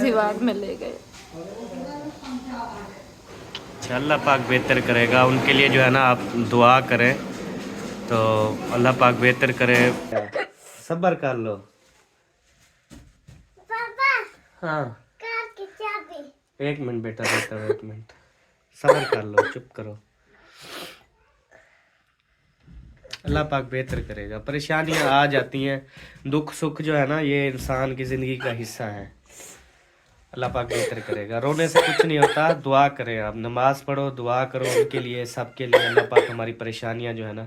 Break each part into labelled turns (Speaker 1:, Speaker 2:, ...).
Speaker 1: गाजियाबाद में ले गए।
Speaker 2: अल्लाह पाक बेहतर करेगा उनके लिए जो है ना, आप दुआ करें तो अल्लाह पाक बेहतर करे। सब्र कर लो
Speaker 3: पापा।
Speaker 2: हाँ
Speaker 3: कार की चाबी।
Speaker 2: 1 मिनट बेटा, बेटा 1 मिनट सब्र कर लो, चुप करो। अल्लाह पाक बेहतर करेगा। परेशानियां आ जाती हैं, दुख सुख जो है ना, ये इंसान की ज़िंदगी का हिस्सा है। अल्लाह पाक बेहतर करेगा। रोने से कुछ नहीं होता, दुआ करें आप, नमाज पढ़ो, दुआ करो उनके लिए, सबके लिए। अल्लाह पाक हमारी परेशानियां जो है ना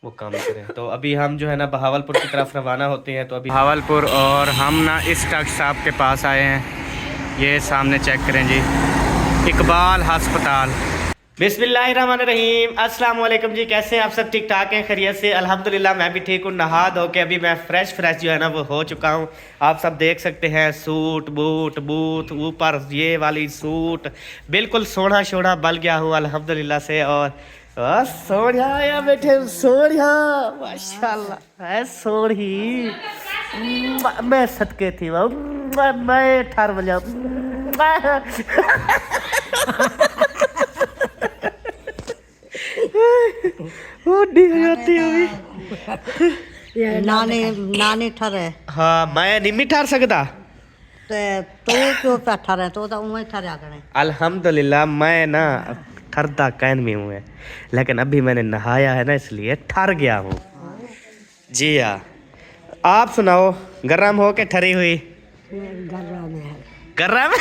Speaker 2: वो काम करें। तो अभी हम जो है ना बहावलपुर की तरफ रवाना होते हैं। तो अभी बहावलपुर, और हम ना इस डॉक्टर साहब के पास आए हैं। ये सामने चेक करें जी, इकबाल अस्पताल। बिस्मिल्लाहिर्रहमानिर्रहीम, अस्सलाम वालेकुम जी। कैसे हैं आप सब? ठीक ठाक हैं, खैरियत से? अल्हम्दुलिल्लाह मैं भी ठीक हूँ। नहा धो के अभी मैं फ्रेश जो है ना वो हो चुका हूँ। आप सब देख सकते हैं, सूट बूट बूथ ऊपर ये वाली सूट बिल्कुल सोना शोना बल गया हूँ अल्हम्दुलिल्लाह से। और सोनिया आया बेटे, सोनिया माशाल्लाह है, सोनी मैं सदके थी मैं ठार बजा
Speaker 4: नाने नाने ठरे।
Speaker 2: हाँ मैं नहीं ठार सकता
Speaker 4: तो क्यों पे ठरे? तो उन्हें ठरया करे।
Speaker 2: अल्हम्दुलिल्लाह मैं ना ठरदा कैन में हूँ, लेकिन अभी मैंने नहाया है ना इसलिए ठर गया हूँ जी। हाँ आप सुनाओ, गरम हो के ठरी हुई?
Speaker 4: गरम है।
Speaker 2: गरम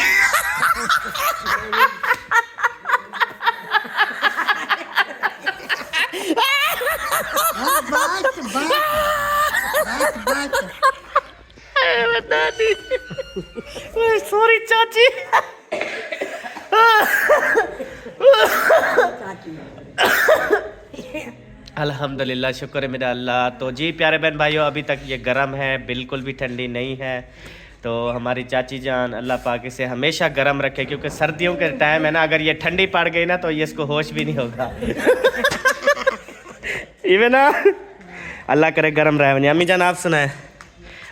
Speaker 2: सॉरी चाची। अल्हम्दुलिल्लाह, शुक्र है मेरा अल्लाह। तो जी प्यारे बहन भाइयों, अभी तक ये गर्म है, बिल्कुल भी ठंडी नहीं है। तो हमारी चाची जान अल्लाह पाक इसे हमेशा गर्म रखे, क्योंकि सर्दियों के टाइम है ना, अगर ये ठंडी पड़ गई ना तो ये इसको होश भी नहीं होगा। इवे ना अल्लाह करे गर्म रहे। अम्मी जान आप सुनाए,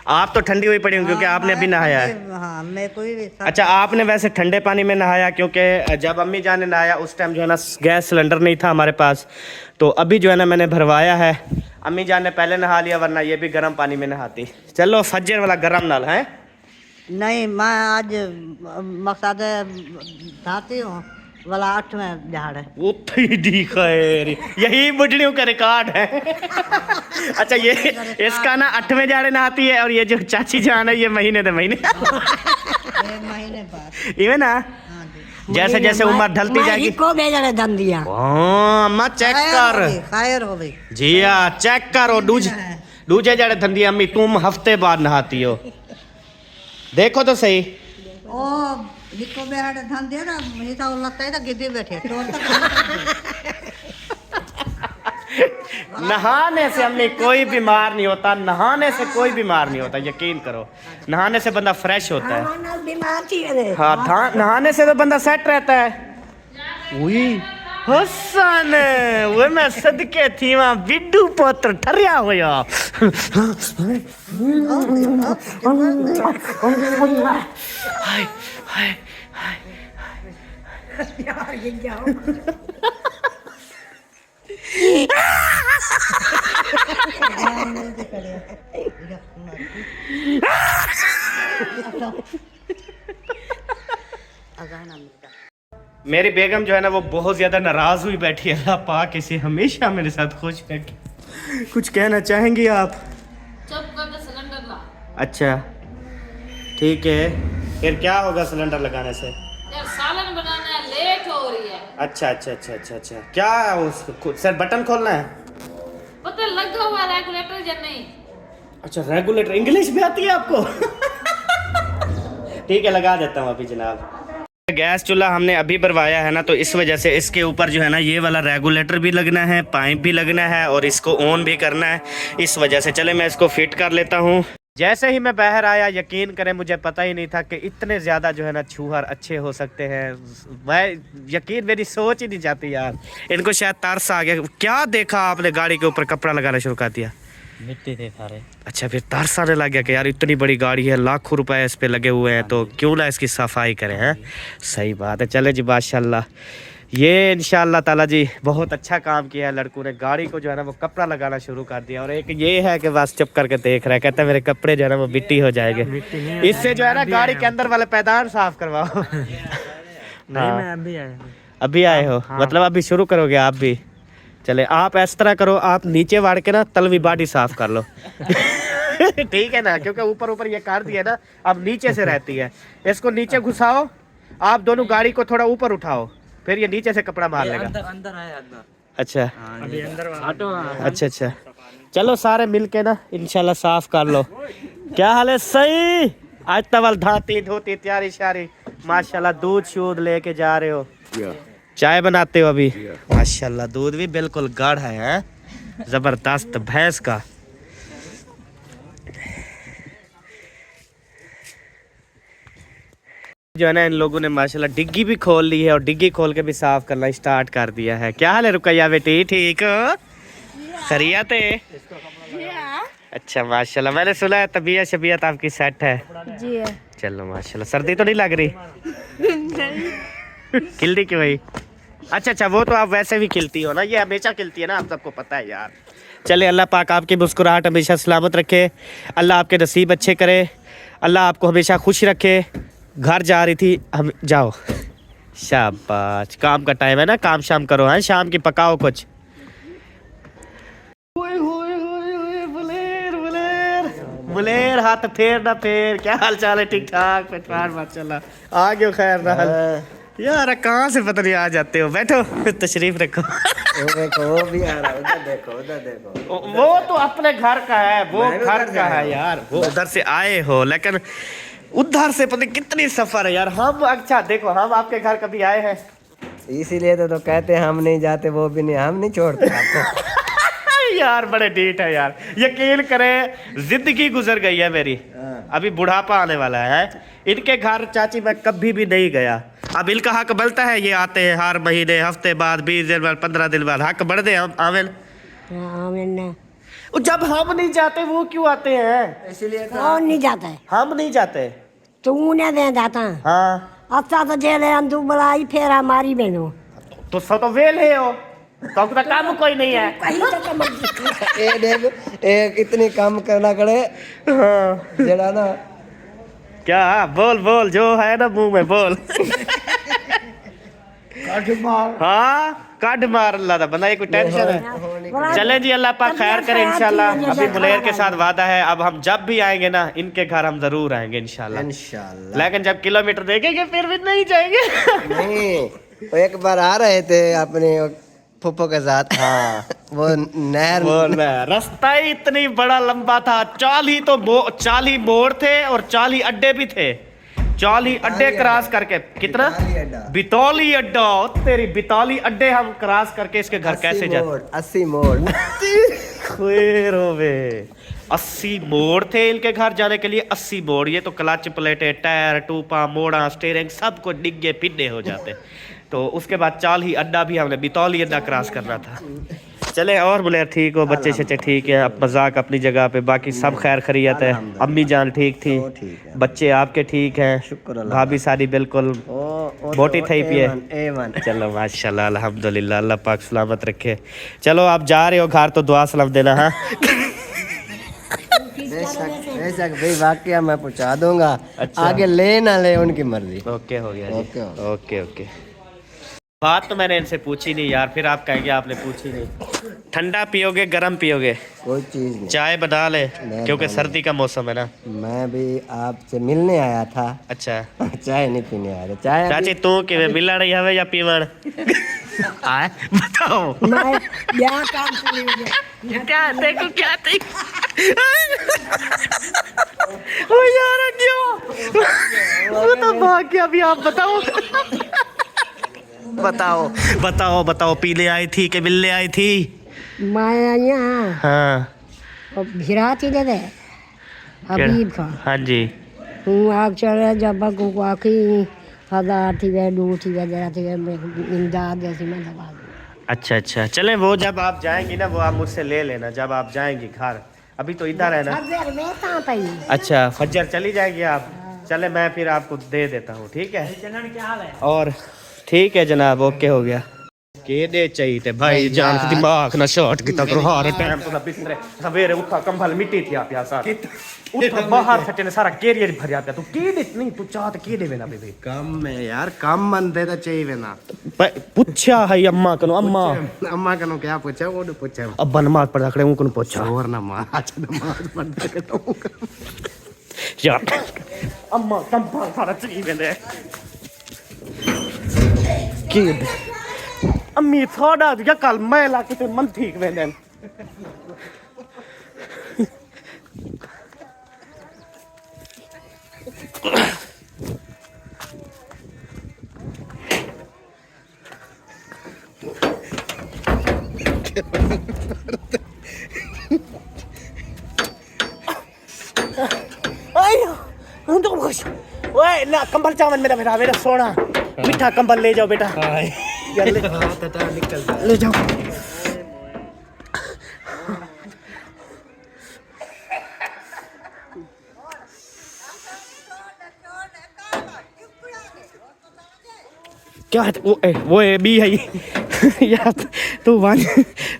Speaker 2: आप तो ठंडी हुई पड़ी हूँ क्योंकि आपने अभी नहाया है।
Speaker 4: हाँ, मैं कोई
Speaker 2: अच्छा आपने वैसे ठंडे पानी में नहाया, क्योंकि जब अम्मी जान ने नहाया उस टाइम जो है ना गैस सिलेंडर नहीं था हमारे पास। तो अभी जो है ना मैंने भरवाया है। अम्मी जान ने पहले नहा लिया, वरना ये भी गर्म पानी में नहाती। चलो फज्जर वाला गर्म नल है।
Speaker 4: नहीं, मैं आज मकसद धाती हूँ वाला 8वें झाड़ है।
Speaker 2: वो खैर यही बुढ़ियों का रिकॉर्ड है। अच्छा ये इसका ना 8वें जाड़े नहाती है, और ये जो चाची जान है ये महीने दे महीने
Speaker 4: महीने बाद
Speaker 2: इवे ना जैसे जैसे उम्र ढलती जाएगी।
Speaker 4: को बेजड़े धन दिया।
Speaker 2: अम्मा चेक कर,
Speaker 4: खैर हो गई
Speaker 2: जी हाँ चेक करो। दूजे जड़े धंधी अम्मी तुम हफ्ते बाद नहाती हो, देखो तो सही।
Speaker 4: ओ लिखो बेहड़ धन दे ना, मुझे तो लगता है गिद्दी बैठे तो
Speaker 2: नहाने से अम्मी कोई बीमार नहीं होता, नहाने से कोई बीमार नहीं होता, यकीन करो। नहाने से बंदा फ्रेश होता है।
Speaker 4: बीमार थी रे।
Speaker 2: हाँ नहाने से तो बंदा सेट रहता है। उई हसन वो मैं सदके थी वहाँ बिड्डू पुत्र ठरिया होया। हाय हाय हाय मेरी बेगम जो है ना वो बहुत ज्यादा नाराज हुई बैठी है। अल्लाह पाक इसे हमेशा मेरे साथ खुश रखे। कुछ कहना चाहेंगी आप?
Speaker 1: चुप कर दे, सिलेंडर ला।
Speaker 2: अच्छा ठीक है, फिर क्या होगा सिलेंडर लगाने से?
Speaker 1: यार सालन बनाना है, लेट हो रही है।
Speaker 2: अच्छा अच्छा अच्छा अच्छा अच्छा क्या उसको सर बटन खोलना है?
Speaker 1: पता लगा हुआ रेगुलेटर या नहीं?
Speaker 2: अच्छा रेगुलेटर इंग्लिश भी आती है आपको? ठीक है लगा देता हूँ अभी जनाब। गैस चूल्हा हमने अभी भरवाया है ना, तो इस वजह से इसके ऊपर जो है ना ये वाला रेगुलेटर भी लगना है, पाइप भी लगना है, और इसको ऑन भी करना है। इस वजह से चले मैं इसको फिट कर लेता हूँ। जैसे ही मैं बाहर आया, यकीन करें मुझे पता ही नहीं था कि इतने ज़्यादा जो है ना छूहर अच्छे हो सकते हैं। मैं यकीन मेरी सोच ही नहीं जाती यार, इनको शायद तरस आ गया। क्या देखा आपने गाड़ी के ऊपर कपड़ा लगाना शुरू कर दिया?
Speaker 3: मिट्टी थे सारे।
Speaker 2: अच्छा, फिर तरस आने लग गया कि यार इतनी बड़ी गाड़ी है, लाखों रुपए इस पे लगे हुए हैं, तो क्यों ना इसकी सफाई करें। हैं, सही बात है। चले जी, माशाल्लाह, ये इंशाल्लाह ताला जी बहुत अच्छा काम किया है लड़कों ने। गाड़ी को जो है ना वो कपड़ा लगाना शुरू कर दिया, और एक ये है कि बस चुप करके देख रहा है, कहता है मेरे कपड़े जो है ना वो मिट्टी हो जाएंगे। इससे जो है ना गाड़ी के अंदर वाले पैदान साफ करवाओ।
Speaker 3: नहीं, मैं अभी आया हूँ।
Speaker 2: अभी आए हो? मतलब अभी शुरू करोगे आप भी? चले, आप इस तरह करो, आप नीचे वाड़ के ना तलवी बाडी साफ कर लो। ठीक है ना, क्योंकि ऊपर ऊपर ये कर दिया ना, अब नीचे से रहती है। इसको नीचे घुसाओ, आप दोनों गाड़ी को थोड़ा ऊपर उठाओ, फिर ये नीचे से कपड़ा मार लेगा।
Speaker 3: अंदर आया अंदर।
Speaker 2: अच्छा
Speaker 3: अभी अंदर हटो।
Speaker 2: अच्छा अच्छा, चलो सारे मिलके ना इंशाल्लाह साफ कर लो। क्या हाल है? सही। आज तवल धाती धोती तैयारी शारी, माशाल्लाह। दूध शूध लेके जा रहे हो? चाय बनाते हो अभी? माशाल्लाह, दूध भी बिल्कुल गाढ़ा है, हैं? जबरदस्त भैंस का। जो है ना इन लोगों ने माशाल्लाह डिग्गी भी खोल ली है, और डिग्गी खोल के भी साफ करना स्टार्ट कर दिया है। क्या हाल है रुकैया बेटी? ठीक हो? खैरियत है? अच्छा माशाल्लाह, मैंने सुना है तबीयत शबीयत आपकी सेट है।
Speaker 1: जी है।
Speaker 2: चलो माशाल्लाह, सर्दी तो नहीं लग रही? खिलती क्यों भाई? अच्छा अच्छा, वो तो आप वैसे भी खिलती हो ना, ये हमेशा खिलती है ना, आप सबको पता है यार। चले, अल्लाह पाक आपकी मुस्कुराहट हमेशा सलामत रखे, अल्लाह आपके नसीब अच्छे करे, अल्लाह आपको हमेशा खुश रखे। घर जा रही थी हम, जाओ शाबाश, काम का टाइम है ना, काम शाम करो। हैं, शाम की पकाओ कुछ। बुलेर हाथ फेर ना फेर, क्या हाल चाल है? ठीक ठाक, पेटवार माशाल्लाह। आ गयो खैर ना यार, कहाँ से पता नहीं आ जाते हो। बैठो, तशरीफ रखो।
Speaker 3: देखो वो भी आ रहा है, उधर देखो, उधर देखो।
Speaker 2: वो तो अपने घर का है, वो घर का है यार, वो उधर से आए हो, लेकिन उधर से पता नहीं कितनी सफर है यार। हम अच्छा देखो, हम आपके घर कभी आए हैं?
Speaker 3: इसीलिए तो कहते हैं हम नहीं जाते, वो भी नहीं, हम नहीं छोड़ते आपको।
Speaker 2: यार बड़े डीठ है यार, यकीन करें जिंदगी गुजर गई है मेरी, अभी बुढ़ापा आने वाला है। इनके घर चाची मैं कभी भी नहीं गया। अब इनका हक बनता है, ये आते हैं हर महीने, हफ्ते बाद, 20 दिन बाद, 15 दिन बाद। हक बढ़ दे हम आमिल। जब हम नहीं जाते वो क्यों आते हैं?
Speaker 3: इसलिए
Speaker 4: कौन नहीं जाता है?
Speaker 2: हम नहीं जाते।
Speaker 4: तू नहीं दे जाता।
Speaker 2: हाँ,
Speaker 4: अच्छा तो जेले तू बुलाई फिर हमारी बहनों
Speaker 2: तो सो तो वेल है हो, तो काम कोई नहीं है।
Speaker 3: ये देखो, एक इतनी काम करना करे।
Speaker 2: हाँ।
Speaker 3: जरा ना,
Speaker 2: क्या? बोल बोल, जो है ना मुंह में बोल। हाँ, काट मार अल्लाह दा बंदा, ये कोई टेंशन है? चले जी, अल्लाह पाक खैर करे इंशाल्लाह। अभी मुलेर के साथ वादा है, अब हम जब भी आएंगे ना इनके घर हम जरूर आएंगे इंशाल्लाह।
Speaker 3: इंशाल्लाह।
Speaker 2: लेकिन जब किलोमीटर देखेंगे फिर भी नहीं जाएंगे।
Speaker 3: नहीं, वो एक बार आ रहे थे अपने फुप्पो के साथ। हाँ, वो नहर,
Speaker 2: रास्ता ही इतनी बड़ा लंबा था, 40 मोड़ थे और 40 अड्डे भी थे। 40 अड्डे क्रॉस करके, कितना? बितौली अड्डा, तेरी बितौली अड्डे हम क्रॉस करके इसके घर कैसे जाते?
Speaker 3: 80 मोड़।
Speaker 2: 80 मोड़ थे इनके घर जाने के लिए, 80 मोड़। ये तो क्लच प्लेटें, टायर, टूपा, मोड़ा, स्टीयरिंग सब कुछ डिग्गे पिड्डे हो जाते। तो उसके बाद 40 अड्डा भी हमने बितौली अड्डा क्रॉस करना था। चले, और बोले ठीक हो, बच्चे शच्चे ठीक है, अब मजाक अपनी जगह पे, बाकी सब खैर खैरियत है। अम्मी जान ठीक थी, बच्चे आपके ठीक हैं,
Speaker 3: शुक्र अल्लाह।
Speaker 2: भाभी सारी बिल्कुल मोटी थी पिए।
Speaker 3: A1।
Speaker 2: चलो माशाल्लाह, अल्हम्दुलिल्लाह, अल्लाह पाक सलामत रखे। चलो आप जा रहे हो घर तो दुआ सलाम देना। हाँ,
Speaker 3: बेशक भाई, वाकया मैं पहुंचा दूंगा।
Speaker 2: अच्छा।
Speaker 3: आगे ले ना ले उनकी मर्जी।
Speaker 2: ओके हो गया जी।
Speaker 3: Okay, okay.
Speaker 2: Okay okay. बात तो मैंने इनसे पूछी नहीं यार, फिर आप कहेंगे आपने पूछी नहीं। ठंडा पियोगे गरम पियोगे?
Speaker 3: कोई चीज नहीं।
Speaker 2: चाय बना ले,
Speaker 3: नहीं,
Speaker 2: क्योंकि
Speaker 3: नहीं।
Speaker 2: सर्दी का मौसम है ना।
Speaker 3: मैं भी आपसे मिलने आया था।
Speaker 2: अच्छा,
Speaker 3: चाय नहीं पीने आया था। चाय
Speaker 2: चाची तू कि मिला नहीं हवे या पीवण? आए बताओ।
Speaker 4: मैं क्या काम पूरी हो गया।
Speaker 2: क्या देखो, क्या ओ यार क्यों वो तो भाग गया। अभी आप बताओ। बताओ बताओ बताओ, पीने आई थी कि मिलने आई थी?
Speaker 4: मैं यहाँ
Speaker 2: हाँ,
Speaker 4: भिराती दे दे हबीब का।
Speaker 2: हाँ जी।
Speaker 4: हूँ आग चढ़े जब को आखी हजार थी वे, दू थी वे, जरा थी वे, इमदाद जैसी मैं दबा दूँ।
Speaker 2: अच्छा अच्छा, चले वो जब आप जाएंगी ना वो आप मुझसे ले लेना, जब आप जाएंगी घर अभी तो इधर है ना।
Speaker 4: फजर में कहाँ पे?
Speaker 2: अच्छा फज्जर चली जाएगी आप? चले मैं फिर आपको दे देता हूँ, ठीक है।
Speaker 4: क्या हाल है?
Speaker 2: और ठीक है जनाब, ओके हो गया। के दे चाहिए थे भाई जान के दिमाग ना शॉट की तक हर टाइम तो बिस्तरे सवेरे उठा कंबल मिट्टी थी आप यार उठा बाहर सटे ने सारा कैरियर भर पे तू के दे नहीं तू चाहत के देवे ना बेबे
Speaker 3: कम में यार, कम बंदे तो चाहिए ना।
Speaker 2: पूछा है अम्मा कनो अम्मा
Speaker 3: अम्मा कनो क्या पूछा, वो पूछा
Speaker 2: अब नमाज पढ़ा खड़े उनको पूछा
Speaker 3: और नमाज पढ़ के तो
Speaker 2: यार अम्मा कंबल सारा चाहिए ने के अम्मी थोड़ा या कल मैं ला के मन ठीक वेंदे ओए ना कंबल चावल मेरा बेटा मेरा सोना मीठा कंबल ले जाओ बेटा ले जाओ। क्या है वो है बी है यार तू वन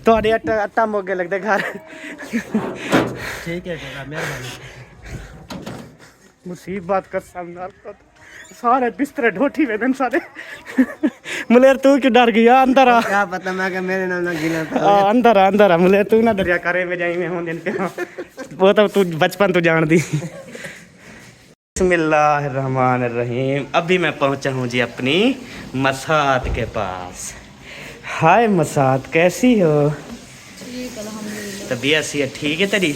Speaker 2: तो अट्टा मोगे लगते घर।
Speaker 3: ठीक है मेहरबानी।
Speaker 2: मुसीबत का सामना सारे बिस्तरे ढोठी वेदन सारे मुलेर तू क्यों डर गया अंदर आ
Speaker 3: क्या पता मैं कि मेरे नाम ना गिना
Speaker 2: अंदर आ मुलेर तू ना दरिया करे में जाई में हूं दिन पे वो तो तू बचपन तू जान दी। बिस्मिल्लाहिर्रहमानिर्रहीम। अभी मैं पहुंचा हूं जी अपनी मसात के पास। हाय मसात कैसी हो? तबीयत सी ठीक है तेरी?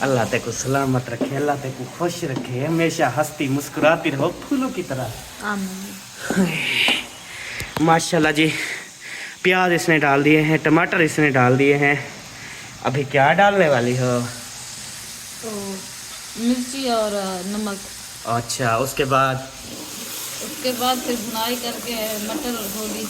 Speaker 2: अल्लाह ते को सलामत रखे, अल्लाह ते को खुश रखे, हमेशा हंसती मुस्कुराती रहो फूलों की तरह। माशाल्लाह जी। प्याज इसने डाल दिए हैं, टमाटर इसने डाल दिए हैं। अभी क्या डालने वाली हो?
Speaker 1: तो मिर्ची और नमक।
Speaker 2: अच्छा उसके बाद
Speaker 1: फिर भुनाई करके मटर और गोभी।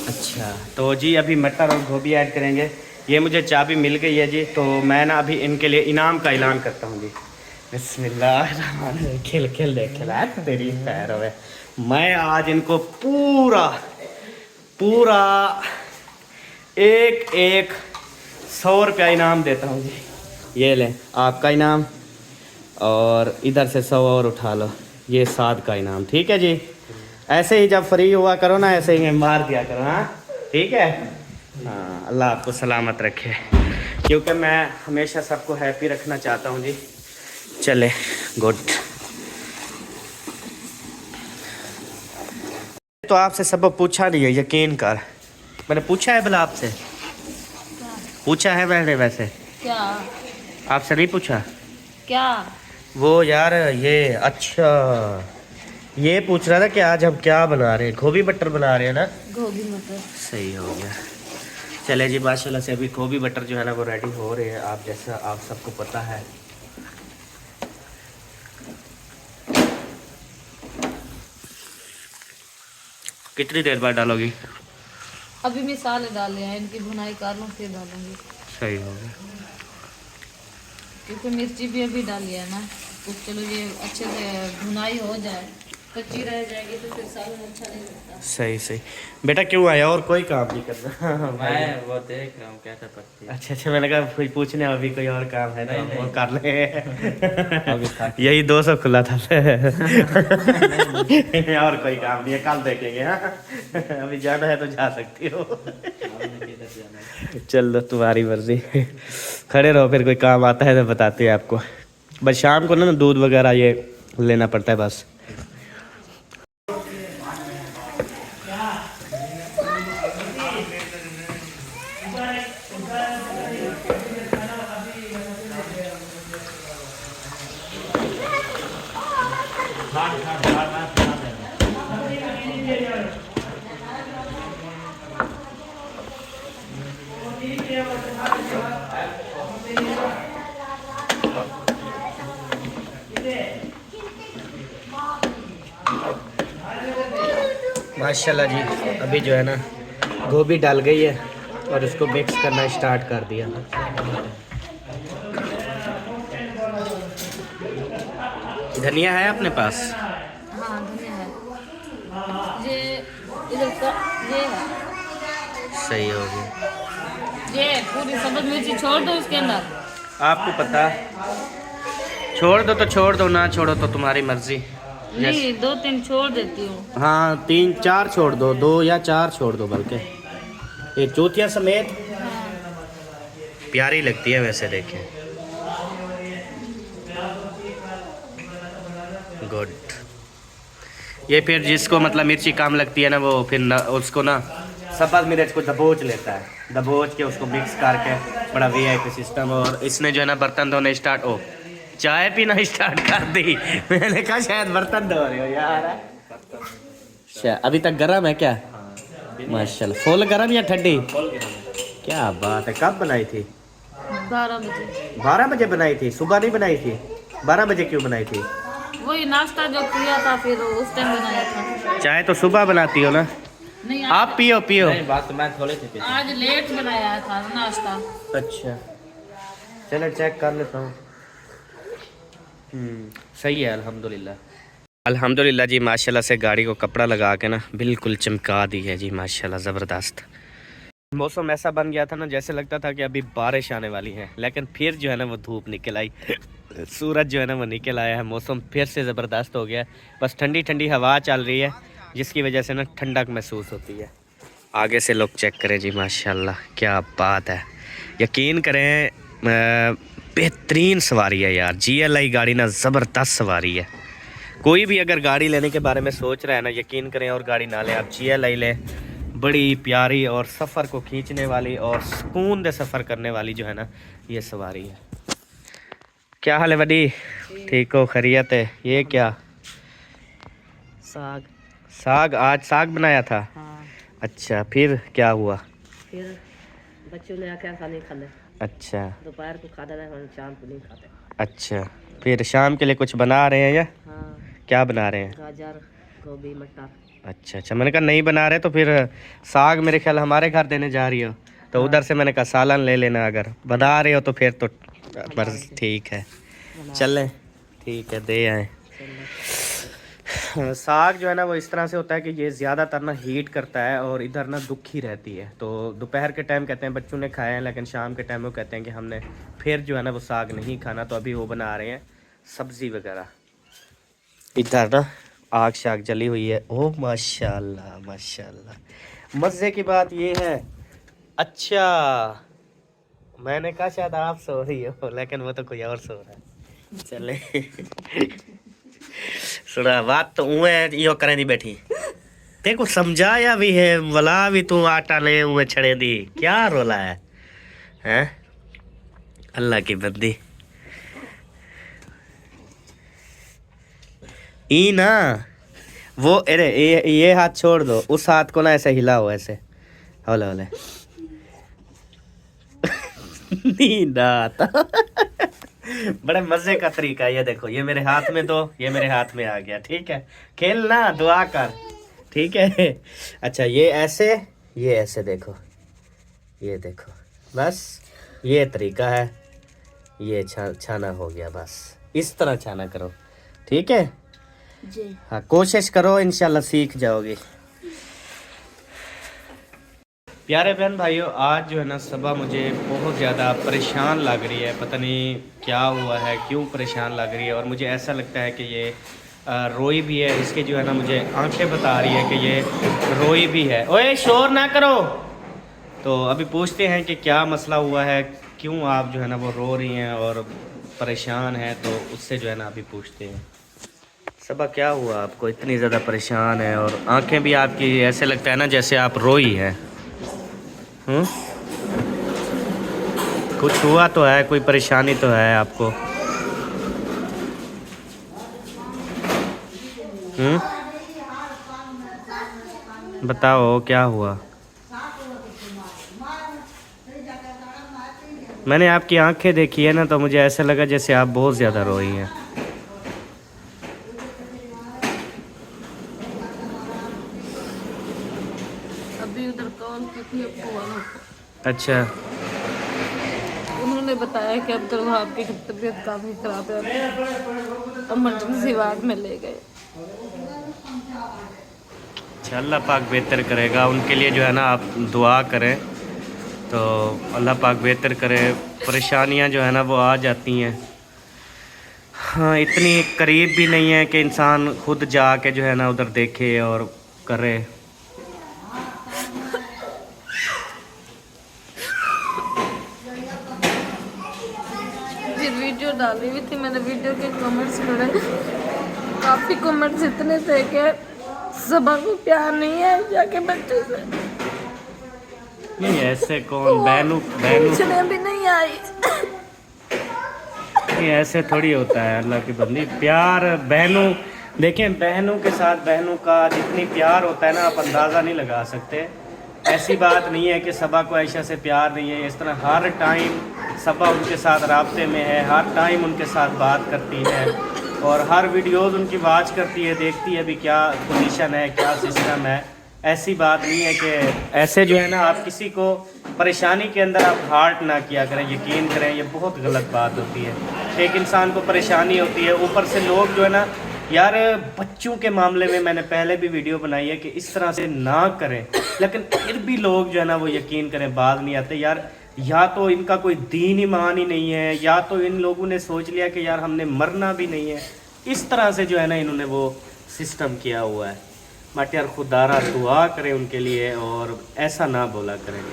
Speaker 2: अच्छा तो जी अभी मटर और गोभी ऐड करेंगे। ये मुझे चाबी मिल गई है जी, तो मैं ना अभी इनके लिए इनाम का ऐलान करता हूँ जी। बिस्मिल्लाह खिल खिल देख खिला तेरी पैर है। मैं आज इनको पूरा 100 रुपया इनाम देता हूँ जी। ये लें आपका इनाम और इधर से 100 और उठा लो, ये 7 का इनाम, ठीक है जी। ऐसे ही जब फ्री हुआ करो ना ऐसे ही मार दिया करो, हाँ ठीक है। हाँ अल्लाह आपको सलामत रखे, क्योंकि मैं हमेशा सबको हैप्पी रखना चाहता हूँ जी। चले गुड। तो आपसे सब पूछा नहीं है, यकीन कर मैंने पूछा है भला आपसे? पूछा है मैंने वैसे?
Speaker 1: क्या
Speaker 2: आपसे नहीं पूछा?
Speaker 1: क्या
Speaker 2: वो यार ये अच्छा ये पूछ रहा था कि आज हम क्या बना रहे हैं। गोभी बटर बना रहे हैं ना?
Speaker 1: गोभी मटर।
Speaker 2: सही हो गया। चले जी माशाल्लाह से अभी गोभी बटर जो है ना वो रेडी हो रहे हैं, आप जैसा आप सबको पता है। कितनी देर बाद डालोगी?
Speaker 1: अभी मसाले डाले हैं, इनकी भुनाई कर लूँ फिर डालूंगी।
Speaker 2: सही हो गया।
Speaker 1: क्योंकि मिर्ची भी अभी डाली है ना, तो चलो ये अच्छे से भुनाई हो जाए, कच्ची रह जाएगी तो फिर सालन अच्छा नहीं लगता।
Speaker 2: सही सही। बेटा क्यों आया और कोई काम नहीं करना?
Speaker 5: मैं वो देख रहा हूँ कैसे पकती है।
Speaker 2: अच्छा मैंने कहा कोई पूछने अभी कोई और काम है ना वो कर ले।
Speaker 5: अभी तक
Speaker 2: यही 200 खुला था। और कोई काम नहीं है, कल देखेंगे। हाँ अभी जाना है तो जा सकती हो। चलो तुम्हारी मर्जी, खड़े रहो, फिर कोई काम आता है तो बताते हैं आपको। बस शाम को ना दूध वगैरह ये लेना पड़ता है बस। माशाल्लाह जी अभी जो है ना गोभी डाल गई है और इसको मिक्स करना स्टार्ट कर दिया। धनिया है अपने पास?
Speaker 1: हाँ धनिया है, ये इधर का ये है,
Speaker 2: सही हो गया।
Speaker 1: ये पूरी सब्ज मिर्ची छोड़ दो इसके अंदर।
Speaker 2: आपको पता, छोड़ दो तो छोड़ दो, ना छोड़ो तो तुम्हारी मर्जी।
Speaker 1: नहीं 2-3 छोड़ देती हूँ।
Speaker 2: हाँ 3-4 छोड़ दो, 2 या 4 छोड़ दो बल्कि, ये चौथिया समेत प्यारी लगती है वैसे देखें। गुड। ये फिर जिसको मतलब मिर्ची कम लगती है ना, वो फिर उसको ना सब्ज़ मिर्च को दबोच लेता है, दबोच के उसको मिक्स करके बड़ा VIP सिस्टम। और इसने जो है ना बर्तन धोने स्टार्ट, ओ चाय पीना स्टार्ट कर दी। मैंने कहा शायद बर्तन धो रहे हो यार। अच्छा अभी तक गर्म है क्या? माशाल्लाह। फुल गर्म या ठंडी? क्या बात है। कब बनाई थी?
Speaker 1: 12 बजे।
Speaker 2: 12 बजे बनाई थी? सुबह नहीं बनाई थी? 12 बजे क्यों बनाई थी?
Speaker 1: वही नाश्ता जो किया था फिर उस टाइम बनाया था।
Speaker 2: चाय तो सुबह बनाती हो ना?
Speaker 1: नहीं
Speaker 2: आप पियो पियो।
Speaker 5: नहीं बात तो मैं थोड़े थे पीते।
Speaker 1: आज लेट बनाया था नाश्ता।
Speaker 2: अच्छा चलो चेक कर लेता हूँ। सही है अल्हम्दुलिल्लाह। अल्हम्दुलिल्लाह जी, माशाल्लाह से गाड़ी को कपड़ा लगा के ना बिल्कुल चमका दी है जी, माशाल्लाह ज़बरदस्त। मौसम ऐसा बन गया था ना जैसे लगता था कि अभी बारिश आने वाली है, लेकिन फिर जो है ना वो धूप निकल आई, सूरज जो है ना वो निकल आया है, मौसम फिर से ज़बरदस्त हो गया है। बस ठंडी ठंडी हवा चल रही है जिसकी वजह से ना ठंडक महसूस होती है। आगे से लोग चेक करें जी, माशाल्लाह क्या बात है। यकीन करें बेहतरीन सवारी है यार, GLI गाड़ी ना ज़बरदस्त सवारी है। कोई भी अगर गाड़ी लेने के बारे में सोच रहा है ना, यकीन करें और गाड़ी ना लें, आप GLI लें। बड़ी प्यारी और सफ़र को खींचने वाली और सुकून से सफ़र करने वाली जो है ना ये सवारी है। क्या हाल है बड़ी? ठीक हो? खैरियत है? ये क्या
Speaker 4: साग?
Speaker 2: साग? आज साग बनाया था?
Speaker 4: हाँ।
Speaker 2: अच्छा फिर क्या हुआ?
Speaker 4: फिर बच्चों ने आके ऐसा नहीं खाने,
Speaker 2: अच्छा
Speaker 4: दोपहर को खा देना है, शाम को नहीं खाते।
Speaker 2: अच्छा फिर शाम के लिए कुछ बना रहे हैं या
Speaker 4: हाँ,
Speaker 2: क्या बना रहे हैं?
Speaker 4: गाजर, गोभी, मटर।
Speaker 2: अच्छा अच्छा, मैंने कहा नहीं बना रहे तो फिर साग मेरे ख्याल हमारे घर देने जा रही हो तो उधर से मैंने कहा सालन ले लेना, अगर बना रहे हो तो फिर तो बस ठीक है, चलें ठीक है दे आए। साग जो है ना वो इस तरह से होता है कि ये ज़्यादातर ना हीट करता है और इधर ना दुखी रहती है, तो दोपहर के टाइम कहते हैं बच्चों ने खाए हैं, लेकिन शाम के टाइम वो कहते हैं कि हमने फिर जो है ना वो साग नहीं खाना, तो अभी वो बना रहे हैं सब्ज़ी वगैरह। इधर ना आग शाग जली हुई है। ओह माशाल्लाह माशाल्लाह। मज़े की बात ये है, अच्छा मैंने कहा शायद आप सो रही हो, लेकिन वो तो कोई और सो रहा है। चले सुना बात तो उहे यो करें दी बैठी, देखो समझाया भी है वला भी तू आटा ले उहे छड़े दी, क्या रोला है हैं? अल्लाह की बंदी ई ना वो, अरे ये हाथ छोड़ दो, उस हाथ को ना ऐसे हिलाओ, ऐसे हौले हौले। नींद आता। बड़े मजे का तरीका, ये देखो ये मेरे हाथ में दो, ये मेरे हाथ में आ गया, ठीक है खेलना दुआ कर, ठीक है। अच्छा ये ऐसे देखो, ये देखो बस ये तरीका है, ये छाना हो गया, बस इस तरह छाना करो, ठीक है
Speaker 1: जी।
Speaker 2: हाँ कोशिश करो, इंशाल्लाह सीख जाओगे। प्यारे बहन भाइयों, आज जो है ना सुबह मुझे बहुत ज़्यादा परेशान लग रही है, पता नहीं क्या हुआ है, क्यों परेशान लग रही है, और मुझे ऐसा लगता है कि ये रोई भी है, इसके जो है ना मुझे आंखें बता रही है कि ये रोई भी है। ओए शोर ना करो। तो अभी पूछते हैं कि क्या मसला हुआ है, क्यों आप जो है ना वो रो रही हैं और परेशान हैं, तो उससे जो है ना अभी पूछते हैं। सुबह क्या हुआ आपको, इतनी ज़्यादा परेशान है और आंखें भी आपकी ऐसे लगता है ना जैसे आप रोई हैं। कुछ हुआ तो है, कोई परेशानी तो है आपको? बताओ क्या हुआ? मैंने आपकी आंखें देखी है ना तो मुझे ऐसा लगा जैसे आप बहुत ज़्यादा रोई हैं।
Speaker 1: अभी उधर कॉल की थी आपको वालों को।
Speaker 2: अच्छा
Speaker 1: उन्होंने उन्होंने बताया कि अब्दुल वहाब की तबीयत काफ़ी ख़राब है, इमरजेंसी वार्ड में ले गए।
Speaker 2: अच्छा, अल्लाह पाक बेहतर करेगा। उनके लिए जो है ना आप दुआ करें तो अल्लाह पाक बेहतर करे। परेशानियां जो है ना वो आ जाती हैं, हाँ इतनी करीब भी नहीं है कि इंसान खुद जाके जो है ना उधर देखे और करे।
Speaker 1: फिर वीडियो डाली हुई थी मैंने, वीडियो के कमेंट्स पढ़े, काफ़ी कमेंट्स इतने थे कि सबा को प्यार नहीं है जाके बच्चे से,
Speaker 2: नहीं ऐसे कौन, बहनों
Speaker 1: पूछने भी नहीं आई।
Speaker 2: नहीं ऐसे थोड़ी होता है अल्लाह की बंदी। प्यार बहनों, देखें बहनों के साथ बहनों का जितनी प्यार होता है ना आप अंदाज़ा नहीं लगा सकते। ऐसी बात नहीं है कि सबा को आयशा से प्यार नहीं है, इस तरह हर टाइम सबा उनके साथ राब्ते में है, हर टाइम उनके साथ बात करती है और हर वीडियोस उनकी वॉच करती है, देखती है भी क्या पोजीशन है, क्या सिस्टम है। ऐसी बात नहीं है कि ऐसे जो है ना आप किसी को परेशानी के अंदर आप हार्ट ना किया करें, यकीन करें ये बहुत गलत बात होती है। एक इंसान को परेशानी होती है, ऊपर से लोग जो है ना यार बच्चों के मामले में मैंने पहले भी वीडियो बनाई है कि इस तरह से ना करें, लेकिन फिर भी लोग जो है ना वो यकीन करें बाज नहीं आते। यार या तो इनका कोई दीन ईमान ही नहीं है, या तो इन लोगों ने सोच लिया कि यार हमने मरना भी नहीं है, इस तरह से जो है ना इन्होंने वो सिस्टम किया हुआ है। बट यार खुदारा दुआ करें उनके लिए और ऐसा ना बोला करें।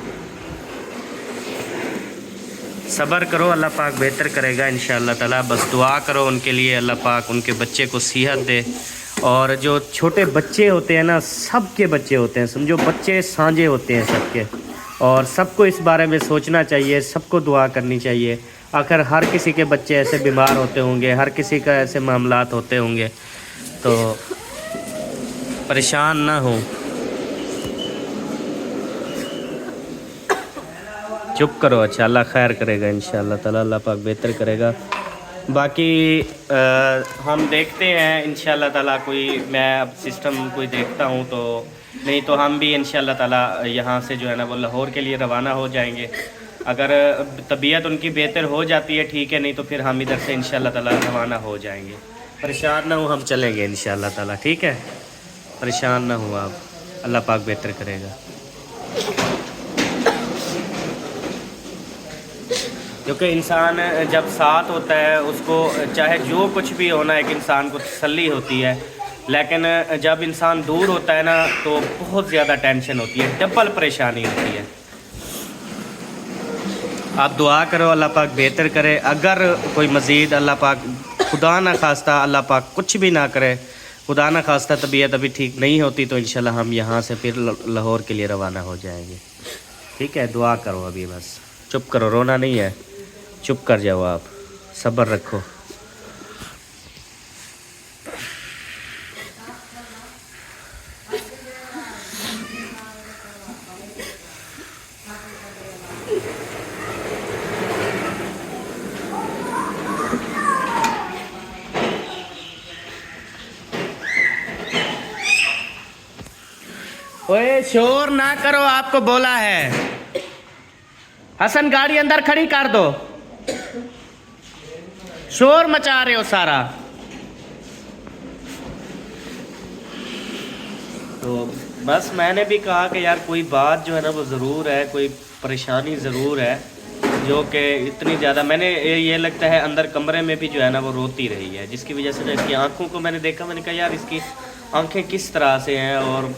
Speaker 2: सब्र करो, अल्लाह पाक बेहतर करेगा इंशाअल्लाह ताला। बस दुआ करो उनके लिए, अल्लाह पाक उनके बच्चे को सेहत दे। और जो छोटे बच्चे होते हैं ना, सबके बच्चे होते हैं, समझो बच्चे सांझे होते हैं सबके, और सबको इस बारे में सोचना चाहिए, सबको दुआ करनी चाहिए। आखिर हर किसी के बच्चे ऐसे बीमार होते होंगे, हर किसी का ऐसे मामलात होते होंगे, तो परेशान ना हो। चुप करो। अच्छा, अल्लाह खैर करेगा इंशाअल्लाह ताला, अल्लाह पाक बेहतर करेगा। बाकी हम देखते हैं इंशाअल्लाह ताला, कोई मैं अब सिस्टम कोई देखता हूँ, तो नहीं तो हम भी इंशाअल्लाह ताला यहाँ से जो है ना वो लाहौर के लिए रवाना हो जाएंगे। अगर तबीयत उनकी बेहतर हो जाती है ठीक है, नहीं तो फिर हम इधर से इंशाअल्लाह ताला रवाना हो जाएंगे। परेशान ना हो, हम चलेंगे इंशाअल्लाह ताला, ठीक है, परेशान ना हो आप, अल्लाह पाक बेहतर करेगा। क्योंकि इंसान जब साथ होता है उसको चाहे जो कुछ भी होना, एक इंसान को तसल्ली होती है, लेकिन जब इंसान दूर होता है ना तो बहुत ज़्यादा टेंशन होती है, डबल परेशानी होती है। आप दुआ करो अल्लाह पाक बेहतर करे। अगर कोई मज़ीद अल्लाह पाक खुदा ना खास्ता, अल्लाह पाक कुछ भी ना करे, खुदा ना खास्ता तबीयत अभी ठीक नहीं होती, तो इंशाल्लाह हम यहाँ से फिर लाहौर के लिए रवाना हो जाएंगे, ठीक है। दुआ करो अभी, बस चुप करो, रोना नहीं है, चुप कर जाओ आप, सब्र रखो। ओए शोर ना करो, आपको बोला है। हसन गाड़ी अंदर खड़ी कर दो, शोर मचा रहे हो सारा। तो बस मैंने भी कहा कि यार कोई बात जो है ना वो ज़रूर है, कोई परेशानी ज़रूर है, जो कि इतनी ज़्यादा मैंने ये लगता है अंदर कमरे में भी जो है ना वो रोती रही है, जिसकी वजह से इसकी आंखों को मैंने देखा, मैंने कहा यार इसकी आंखें किस तरह से हैं और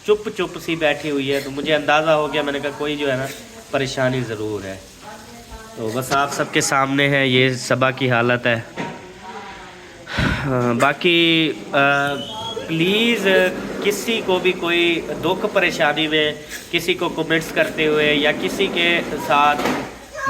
Speaker 2: चुप चुप सी बैठी हुई है। तो मुझे अंदाज़ा हो गया, मैंने कहा कोई जो है ना परेशानी ज़रूर है। तो बस आप सबके सामने है ये सबा की हालत है। बाकी प्लीज़ किसी को भी कोई दुख परेशानी में किसी को कमेंट्स करते हुए या किसी के साथ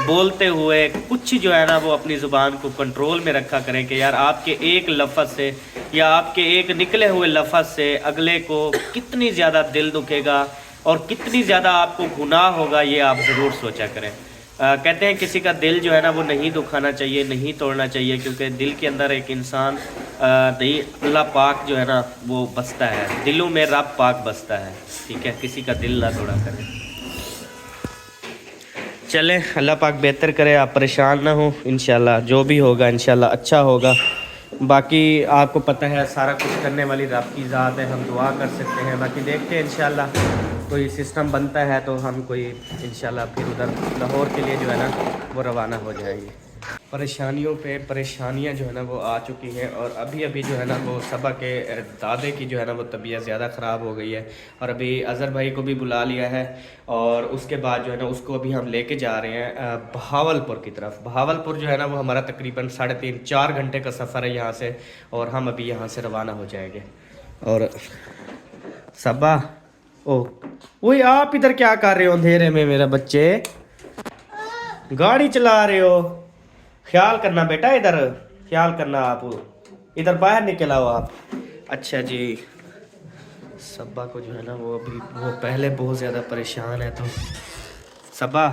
Speaker 2: बोलते हुए कुछ जो है ना वो अपनी ज़ुबान को कंट्रोल में रखा करें कि यार आपके एक लफ्ज़ से या आपके एक निकले हुए लफ्ज़ से अगले को कितनी ज़्यादा दिल दुखेगा और कितनी ज़्यादा आपको गुनाह होगा, ये आप ज़रूर सोचा करें। कहते हैं किसी का दिल जो है ना वो नहीं दुखाना चाहिए, नहीं तोड़ना चाहिए, क्योंकि दिल के अंदर एक इंसान अल्लाह पाक जो है ना वो बसता है, दिलों में रब पाक बसता है, ठीक है। किसी का दिल ना तोड़ा करें। चलें, अल्लाह पाक बेहतर करे, आप परेशान ना हो। इंशाल्लाह जो भी होगा इंशाल्लाह अच्छा होगा। बाकी आपको पता है सारा कुछ करने वाली रब की ज़ात है, हम दुआ कर सकते हैं। बाकी देखते हैं इंशाल्लाह कोई सिस्टम बनता है तो हम कोई इंशाल्लाह फिर उधर लाहौर के लिए जो है ना वो रवाना हो जाएंगे। परेशानियों पे परेशानियां जो है ना वो आ चुकी हैं और अभी अभी जो है ना वो सबा के दादे की जो है ना वो तबीयत ज़्यादा ख़राब हो गई है और अभी अज़हर भाई को भी बुला लिया है और उसके बाद जो है ना उसको अभी हम लेके जा रहे हैं बहावलपुर की तरफ। बहावलपुर जो है ना वो हमारा तकरीबन 3.5-4 घंटे का सफ़र है यहाँ से और हम अभी यहाँ से रवाना हो जाएंगे। और सबा ओ वही आप इधर क्या कर रहे हो अंधेरे में मेरा बच्चे? गाड़ी चला रहे हो? ख्याल करना बेटा, इधर ख्याल करना, आप इधर बाहर निकल आओ आप। अच्छा जी, सबा को जो है ना वो अभी वो पहले बहुत ज़्यादा परेशान है। तो सबा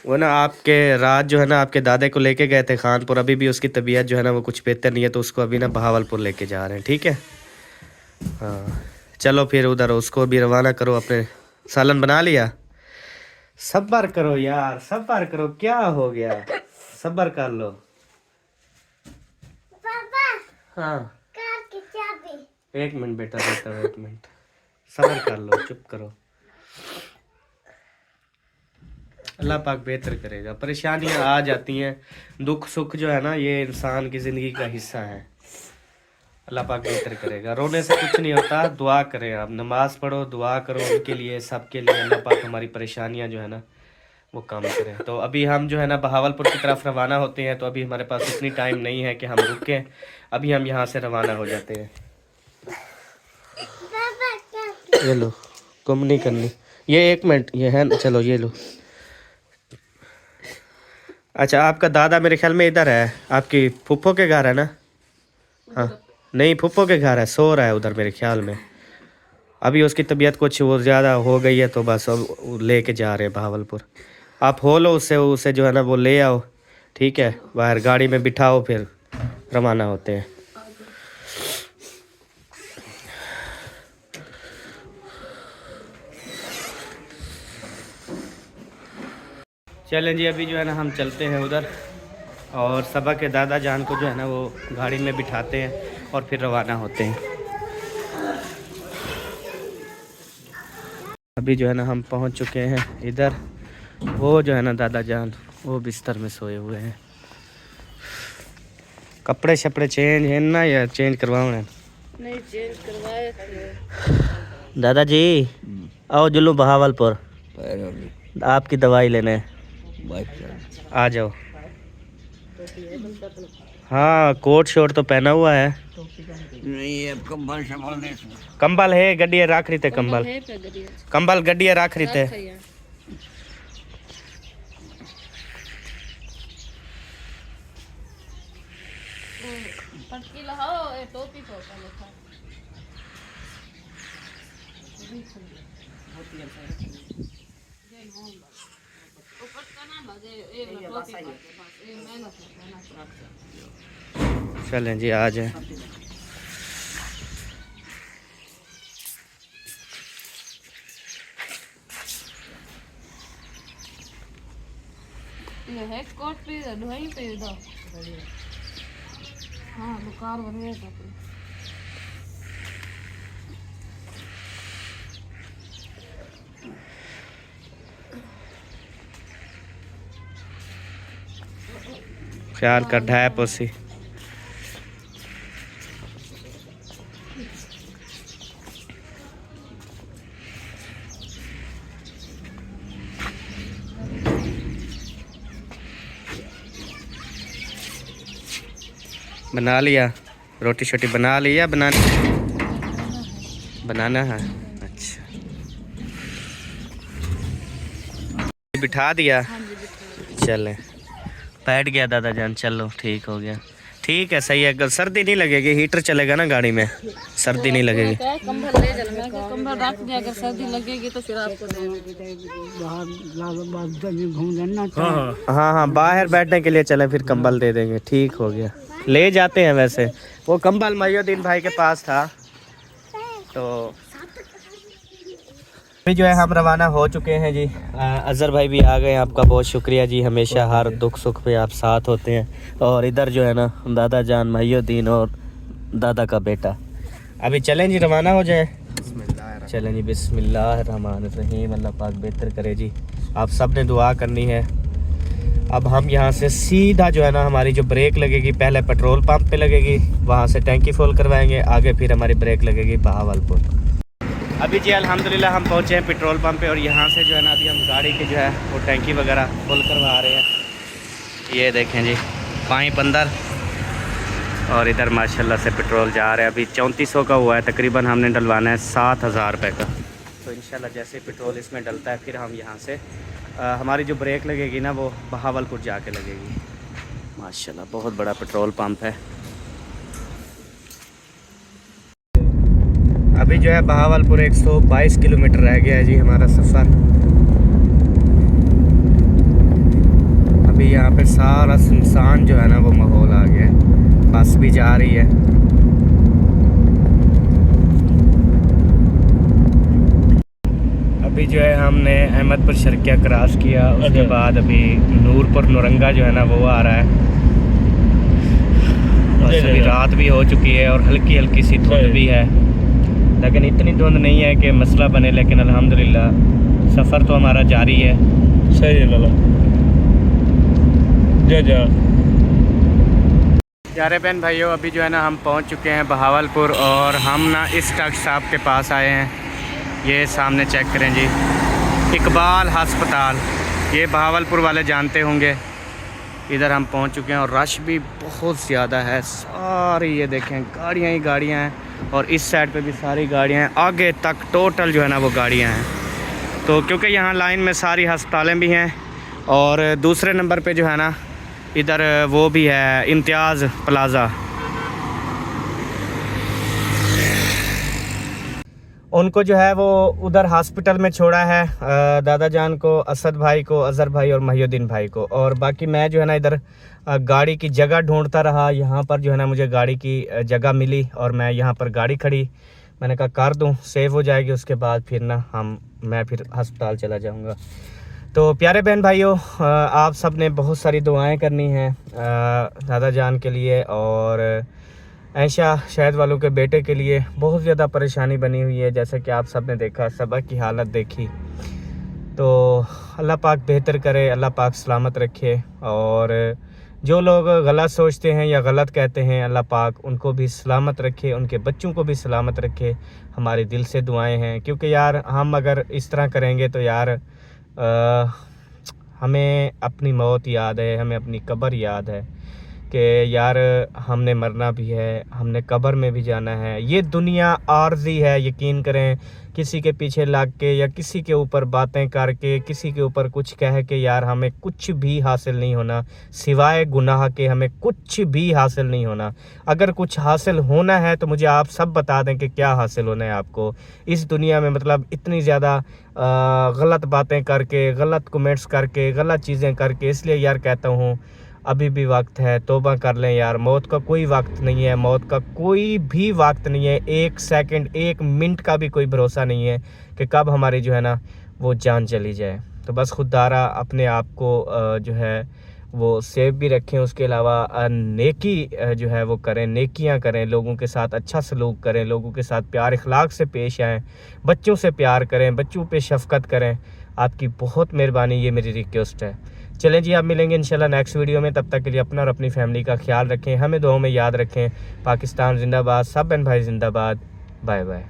Speaker 2: वो ना आपके रात जो है ना आपके दादे को लेके गए थे खानपुर, अभी भी उसकी तबीयत जो है ना वो कुछ बेहतर नहीं है तो उसको अभी ना बहावलपुर लेके जा रहे हैं। ठीक है, हाँ चलो फिर उधर उसको भी रवाना करो। अपने सालन बना लिया? सब्र करो यार, सब्र करो, क्या हो गया, सब्र कर लो।
Speaker 6: पापा
Speaker 2: हाँ
Speaker 6: कार की चाबी।
Speaker 2: 1 मिनट बेटा, देता हूँ 1 मिनट, सब्र कर लो, चुप करो। अल्लाह पाक बेहतर करेगा। परेशानियां आ जाती हैं, दुख सुख जो है ना ये इंसान की ज़िंदगी का हिस्सा है। अल्लाह पाक बेहतर करेगा। रोने से कुछ नहीं होता, दुआ करें आप, नमाज़ पढ़ो, दुआ करो उनके लिए, सबके लिए। अल्लाह पाक हमारी परेशानियां जो है ना वो कम करें। तो अभी हम जो है ना बहावलपुर की तरफ रवाना होते हैं। तो अभी हमारे पास इतनी टाइम नहीं है कि हम रुकें, अभी हम यहाँ से रवाना हो जाते हैं।
Speaker 6: पापा क्या
Speaker 2: ये लो, गुम नहीं करनी, ये 1 मिनट ये है, चलो ये लो। अच्छा आपका दादा मेरे ख्याल में इधर है, आपकी फूफो के घर है ना? हाँ नहीं, फूफो के घर है, सो रहा है उधर मेरे ख्याल में। अभी उसकी तबीयत कुछ वो ज़्यादा हो गई है तो बस अब लेके जा रहे हैं बहावलपुर। आप हो लो उससे, उसे जो है ना वो ले आओ, ठीक है, बाहर गाड़ी में बिठाओ, फिर रवाना होते हैं। चलें जी, अभी जो है ना हम चलते हैं उधर और सबा के दादा जान को जो है ना वो गाड़ी में बिठाते हैं और फिर रवाना होते हैं। अभी जो है ना हम पहुंच चुके हैं इधर। वो जो है ना दादा जान वो बिस्तर में सोए हुए हैं। कपड़े शपड़े चेंज है ना या चेंज करवाओ?
Speaker 1: नहीं चेंज करवाए थे।
Speaker 2: दादाजी आओ जुल्लू बहावलपुर, आपकी दवाई लेने आ जाओ। हाँ कोट शोट तो पहना हुआ है।
Speaker 3: नहीं कंबल शंबल नहीं,
Speaker 2: कंबल है, गड्डिया राख रही थे, कंबल कंबल गड्डिया राख रही थे।
Speaker 1: पटकी लगाओ, ए टोपी को
Speaker 2: चलें जी आ जाए।
Speaker 1: ये है कोट पे ढोई पे दो। हाँ बुखार बढ़िया था।
Speaker 2: ख्याल कर ढाया पोसी। बना लिया रोटी शोटी, बना लिया, बनाना है। अच्छा बिठा दिया, चलें बैठ गया दादा जान, चलो ठीक हो गया, ठीक है सही है। अगर सर्दी नहीं लगेगी, हीटर चलेगा ना गाड़ी में, सर्दी नहीं लगेगी।
Speaker 1: कंबल ले चलना, कंबल रख दिया, अगर सर्दी लगेगी तो फिर आपको
Speaker 2: हाँ हाँ बाहर बैठने के लिए चले, फिर कंबल दे देंगे, ठीक हो गया। ले जाते हैं वैसे, वो कंबल मयूद्दीन भाई के पास था तो अभी जो है हम रवाना हो चुके हैं जी। अज़हर भाई भी आ गए, आपका बहुत शुक्रिया जी, हमेशा हर दुख सुख पे आप साथ होते हैं। और इधर जो है ना दादा जान महिउद्दीन और दादा का बेटा। अभी चलें जी, रवाना हो जाए। चलें जी, बिस्मिल्लाहिर्रहमानिर्रहीम। अल्लाह पाक बेहतर करे जी, आप सब ने दुआ करनी है। अब हम यहाँ से सीधा जो है ना हमारी जो ब्रेक लगेगी पहले पेट्रोल पंप पे लगेगी, वहाँ से टैंकी फुल करवाएंगे, आगे फिर हमारी ब्रेक लगेगी बहावलपुर। अभी जी अल्हम्दुलिल्लाह हम पहुँचे हैं पेट्रोल पंप पे और यहाँ से जो है ना अभी हम गाड़ी की जो है वो टैंकी वगैरह फुल करवा रहे हैं। ये देखें जी पाइप अंदर और इधर माशाल्लाह से पेट्रोल जा रहा है। अभी 3400 का हुआ है, तकरीबन हमने डलवाना है 7000 रुपये का। तो इंशाल्लाह जैसे पेट्रोल इसमें डलता है फिर हम यहाँ से हमारी जो ब्रेक लगेगी ना वो बहावलपुर जाके लगेगी। माशाल्लाह बहुत बड़ा पेट्रोल पंप है। अभी जो है बहावलपुर 122 किलोमीटर रह गया है जी हमारा सफ़र। अभी यहाँ पे सारा सुनसान जो है ना वो माहौल आ गया है, बस भी जा रही है। अभी जो है हमने अहमदपुर शर्किया क्रॉस किया, उसके बाद अभी नूरपुर नौरंगा जो है ना वो आ रहा है। और अभी रात भी हो चुकी है और हल्की हल्की सी धुंध भी है, लेकिन इतनी धुंध नहीं है कि मसला बने। लेकिन अल्हम्दुलिल्लाह सफ़र तो हमारा जारी है। सही है लाला जा प्यारे बहन भाइयों, अभी जो है ना हम पहुंच चुके हैं बहावलपुर और हम ना इस डॉक्टर साहब के पास आए हैं। ये सामने चेक करें जी, इकबाल हस्पताल, ये बहावलपुर वाले जानते होंगे। इधर हम पहुंच चुके हैं और रश भी बहुत ज़्यादा है। सारी ये देखें गाड़ियाँ ही गाड़ियाँ हैं और इस साइड पे भी सारी गाड़ियाँ हैं, आगे तक टोटल जो है ना वो गाड़ियाँ हैं। तो क्योंकि यहाँ लाइन में सारी हस्पतालें भी हैं और दूसरे नंबर पे जो है ना इधर वो भी है इम्तियाज़ प्लाज़ा। उनको जो है वो उधर हॉस्पिटल में छोड़ा है, दादा जान को, असद भाई को, अज़हर भाई और महिउद्दीन भाई को। और बाकी मैं जो है ना इधर गाड़ी की जगह ढूंढता रहा। यहाँ पर जो है ना मुझे गाड़ी की जगह मिली और मैं यहाँ पर गाड़ी खड़ी, मैंने कहा कर दूँ, सेव हो जाएगी, उसके बाद फिर ना मैं फिर अस्पताल चला जाऊँगा। तो प्यारे बहन भाइयों, आप सब ने बहुत सारी दुआएं करनी हैं दादा जान के लिए और ऐशा शहद वालों के बेटे के लिए। बहुत ज़्यादा परेशानी बनी हुई है, जैसे कि आप सब ने देखा, सबक की हालत देखी। तो अल्लाह पाक बेहतर करे, अल्लाह पाक सलामत रखे। और जो लोग गलत सोचते हैं या गलत कहते हैं, अल्लाह पाक उनको भी सलामत रखे, उनके बच्चों को भी सलामत रखे। हमारे दिल से दुआएं हैं, क्योंकि यार हम अगर इस तरह करेंगे तो यार हमें अपनी मौत याद है, हमें अपनी कब्र याद है कि यार हमने मरना भी है, हमने कब्र में भी जाना है। ये दुनिया आर्जी है, यकीन करें। किसी के पीछे लग के या किसी के ऊपर बातें करके, किसी के ऊपर कुछ कह के यार हमें कुछ भी हासिल नहीं होना, सिवाय गुनाह के हमें कुछ भी हासिल नहीं होना। अगर कुछ हासिल होना है तो मुझे आप सब बता दें कि क्या हासिल होना है आपको इस दुनिया में। मतलब इतनी ज़्यादा गलत बातें करके, गलत कमेंट्स करके, गलत चीज़ें करके। इसलिए यार कहता हूँ अभी भी वक्त है, तौबा कर लें यार। मौत का कोई वक्त नहीं है, मौत का कोई भी वक्त नहीं है। एक सेकंड, एक मिनट का भी कोई भरोसा नहीं है कि कब हमारी जो है ना वो जान चली जाए। तो बस खुदारा अपने आप को जो है वो सेव भी रखें। उसके अलावा नेकी जो है वो करें, नेकियां करें, लोगों के साथ अच्छा सलूक करें, लोगों के साथ प्यार इखलाक से पेश आएँ, बच्चों से प्यार करें, बच्चों पे शफकत करें। आपकी बहुत मेहरबानी, ये मेरी रिक्वेस्ट है। चलें जी, आप मिलेंगे इंशाल्लाह नेक्स्ट वीडियो में। तब तक के लिए अपना और अपनी फैमिली का ख्याल रखें, हमें दुआओं में याद रखें। पाकिस्तान जिंदाबाद, सब बहन भाई जिंदाबाद। Bye bye.